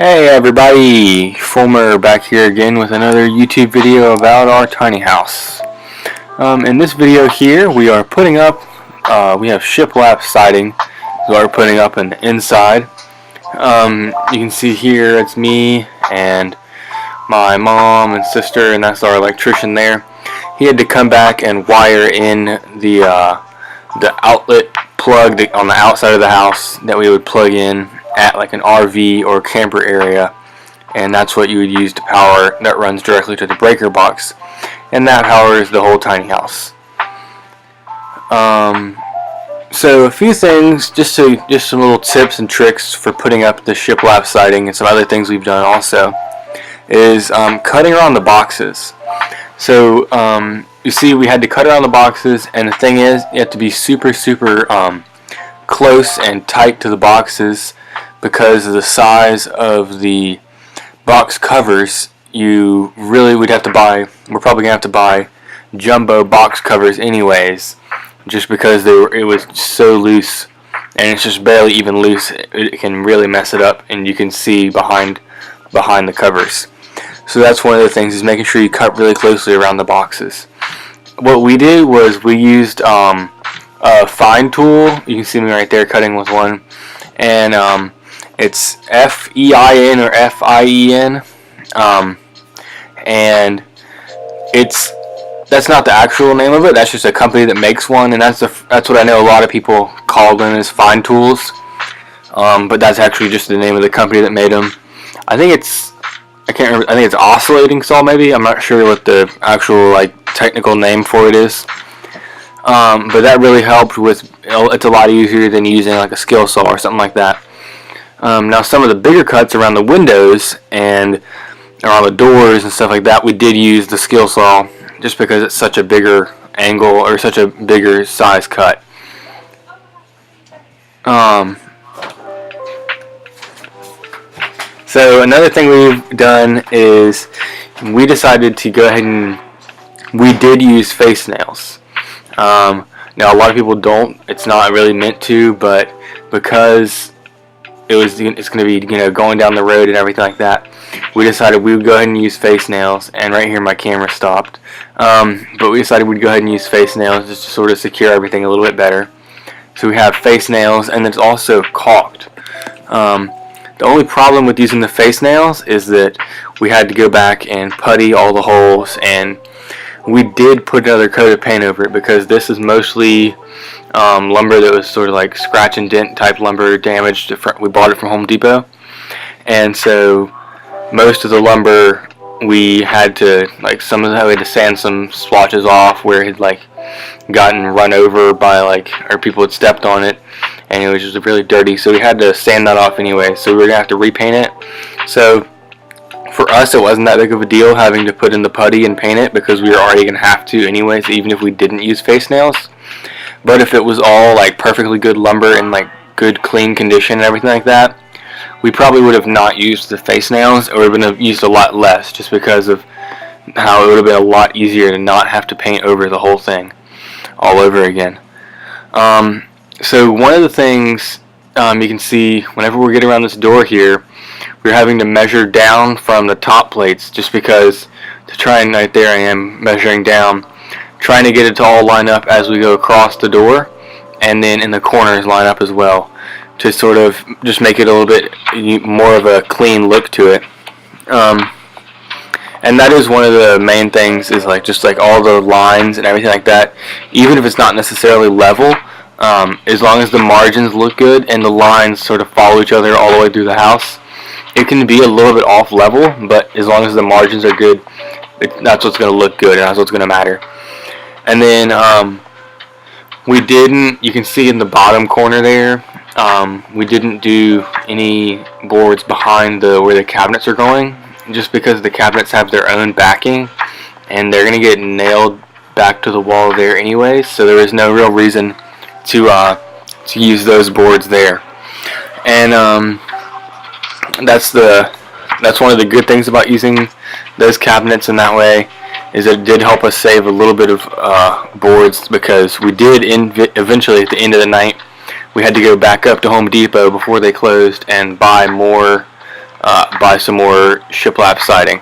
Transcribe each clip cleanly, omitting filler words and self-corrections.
Hey everybody, Fulmer back here again with another YouTube video about our tiny house. In this video here we are putting up, we have shiplap siding, so we're putting up an inside. You can see here it's me and my mom and sister, and that's our electrician there. He had to come back and wire in the outlet plug on the outside of the house that we would plug in at like an RV or camper area, and that's what you would use to power, that runs directly to the breaker box, and that powers the whole tiny house. So a few things, just some little tips and tricks for putting up the shiplap siding, and some other things we've done also is cutting around the boxes. So you see we had to cut around the boxes, and the thing is you have to be super close and tight to the boxes because of the size of the box covers. You really would have to buy, we're probably going to have to buy jumbo box covers anyways, just because it was so loose, and it's just barely even loose. It can really mess it up, and you can see behind the covers. So that's one of the things, is making sure you cut really closely around the boxes. What we did was we used a fine tool. You can see me right there cutting with one, and it's F-E-I-N or F-I-E-N, and that's not the actual name of it. That's just a company that makes one, and that's what I know a lot of people call them, as fine tools. But that's actually just the name of the company that made them. I can't remember. I think it's oscillating saw, maybe. I'm not sure what the actual technical name for it is. But that really helped with. It's a lot easier than using like a skill saw or something like that. Now some of the bigger cuts around the windows and around the doors and stuff like that, we did use the skill saw, just because it's such a bigger angle or such a bigger size cut. So another thing we've done is we decided to go ahead and we did use face nails. Now a lot of people don't. It's not really meant to, but because it's going to be going down the road and everything like that, we decided we would go ahead and use face nails. And right here my camera stopped, but we decided we'd go ahead and use face nails just to sort of secure everything a little bit better. So we have face nails, and it's also caulked. The only problem with using the face nails is that we had to go back and putty all the holes, and we did put another coat of paint over it because this is mostly lumber that was sort of like scratch and dent type lumber, damaged. We bought it from Home Depot, and so most of the lumber we had to some of it we had to sand some splotches off where it had gotten run over by or people had stepped on it, and it was just really dirty, so we had to sand that off anyway. So we were gonna have to repaint it. So for us, it wasn't that big of a deal having to put in the putty and paint it, because we were already gonna have to anyways, even if we didn't use face nails. But if it was all perfectly good lumber in good clean condition and everything like that, we probably would have not used the face nails, or would have used a lot less, just because of how it would have been a lot easier to not have to paint over the whole thing all over again. So one of the things you can see whenever we're getting around this door here, we're having to measure down from the top plates, just because to try and, right there I am measuring down, trying to get it to all line up as we go across the door, and then in the corners line up as well, to sort of just make it a little bit more of a clean look to it. And that is one of the main things, is just all the lines and everything like that, even if it's not necessarily level, as long as the margins look good and the lines sort of follow each other all the way through the house. It can be a little bit off level, but as long as the margins are good, that's what's going to look good, and that's what's going to matter. And then you can see in the bottom corner there, we didn't do any boards behind where the cabinets are going, just because the cabinets have their own backing, and they're going to get nailed back to the wall there anyways, so there is no real reason to use those boards there. And that's one of the good things about using those cabinets in that way, is it did help us save a little bit of boards, because we did eventually at the end of the night we had to go back up to Home Depot before they closed and buy more buy some more shiplap siding.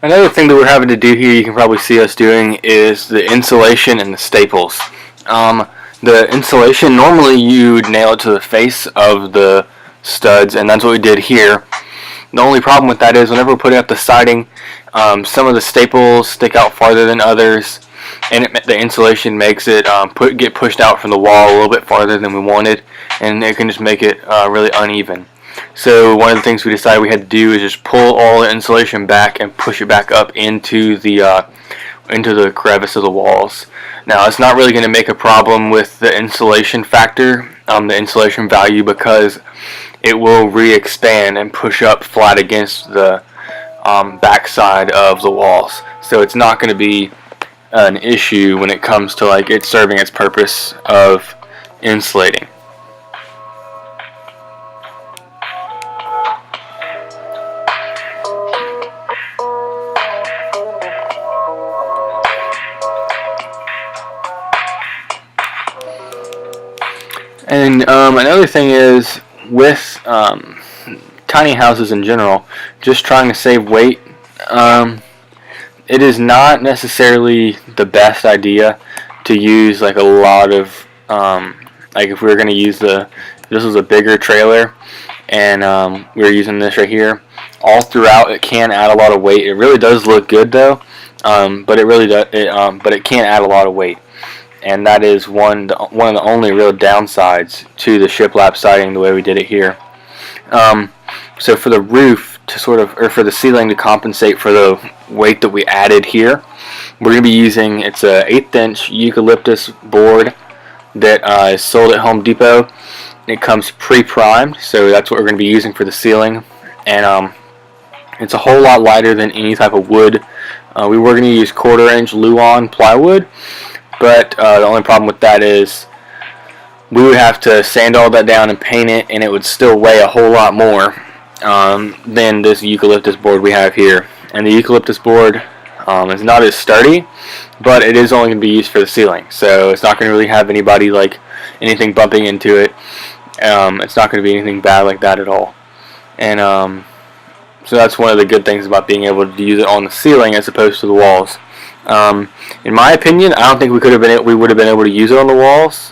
Another thing that we're having to do here, you can probably see us doing, is the insulation and the staples. The insulation, normally you would nail it to the face of the studs, and that's what we did here. The only problem with that is whenever we're putting up the siding, some of the staples stick out farther than others, and the insulation makes it get pushed out from the wall a little bit farther than we wanted, and it can just make it really uneven. So one of the things we decided we had to do is just pull all the insulation back and push it back up into the crevice of the walls. Now it's not really going to make a problem with the insulation factor, the insulation value, because it will re-expand and push up flat against the back side of the walls. So it's not going to be an issue when it comes to like it serving its purpose of insulating. And another thing is with tiny houses in general, just trying to save weight, it is not necessarily the best idea to use like a lot of like if we were going to use this was a bigger trailer and we were using this right here all throughout. It can add a lot of weight. It really does look good though, but it can add a lot of weight. And that is one of the only real downsides to the shiplap siding the way we did it here. So for the roof to or for the ceiling to compensate for the weight that we added here, we're going to be using, it's a 1/8 inch eucalyptus board that is sold at Home Depot. It comes pre-primed, so that's what we're going to be using for the ceiling. And it's a whole lot lighter than any type of wood. We were going to use 1/4 inch Luan plywood. But the only problem with that is we would have to sand all that down and paint it, and it would still weigh a whole lot more than this eucalyptus board we have here. And the eucalyptus board is not as sturdy, but it is only going to be used for the ceiling. So it's not going to really have anything bumping into it. It's not going to be anything bad like that at all. And so that's one of the good things about being able to use it on the ceiling as opposed to the walls. In my opinion, I don't think we would have been able to use it on the walls,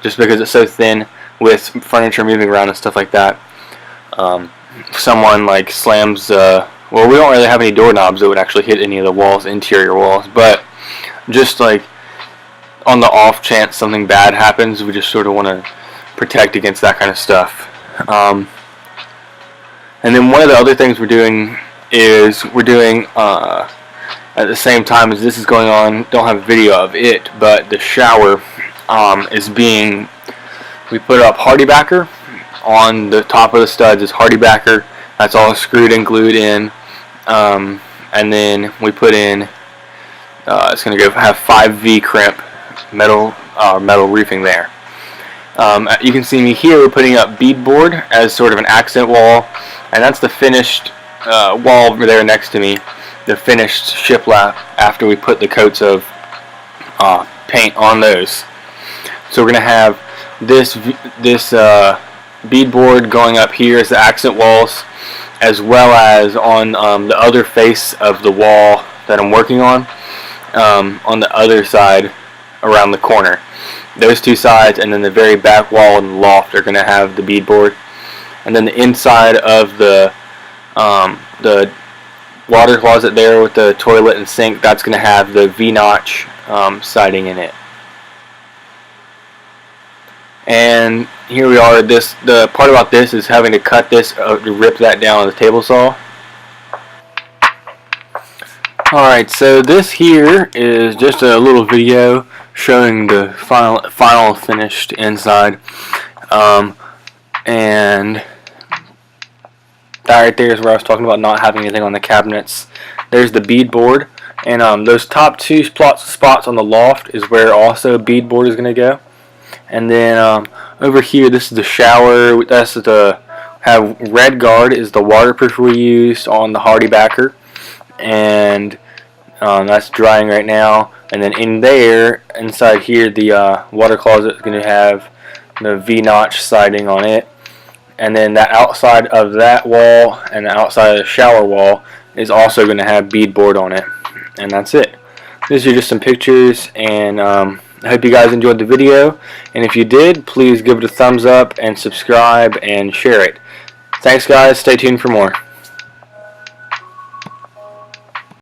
just because it's so thin with furniture moving around and stuff like that. If someone like slams, well, we don't really have any doorknobs that would actually hit any of the walls, interior walls, but just like on the off chance something bad happens, we just sort of want to protect against that kind of stuff. And then one of the other things we're doing is at the same time as this is going on, don't have a video of it, but the shower we put up hardy backer on the top of the studs is hardy backer. That's all screwed and glued in, and then we put in it's going to have 5V crimp metal roofing there. You can see me here, we're putting up beadboard as sort of an accent wall, and that's the finished wall over there next to me, the finished shiplap after we put the coats of paint on those. So we're going to have this beadboard going up here as the accent walls, as well as on the other face of the wall that I'm working on the other side around the corner. Those two sides, and then the very back wall and the loft are going to have the beadboard. And then the inside of the water closet there with the toilet and sink, that's going to have the V-notch siding in it. And here we are. The part about this is having to cut this to rip that down on the table saw. Alright, so this here is just a little video showing the final finished inside. And That right there is where I was talking about not having anything on the cabinets. There's the beadboard, and those top two spots on the loft is where also beadboard is going to go. And then over here, this is the shower. That's the have red guard is the waterproof we used on the Hardy backer, and that's drying right now. And then in there, inside here, the water closet is going to have the V-notch siding on it. And then the outside of that wall and the outside of the shower wall is also going to have beadboard on it. And that's it. These are just some pictures, and I hope you guys enjoyed the video. And if you did, please give it a thumbs up and subscribe and share it. Thanks guys, stay tuned for more.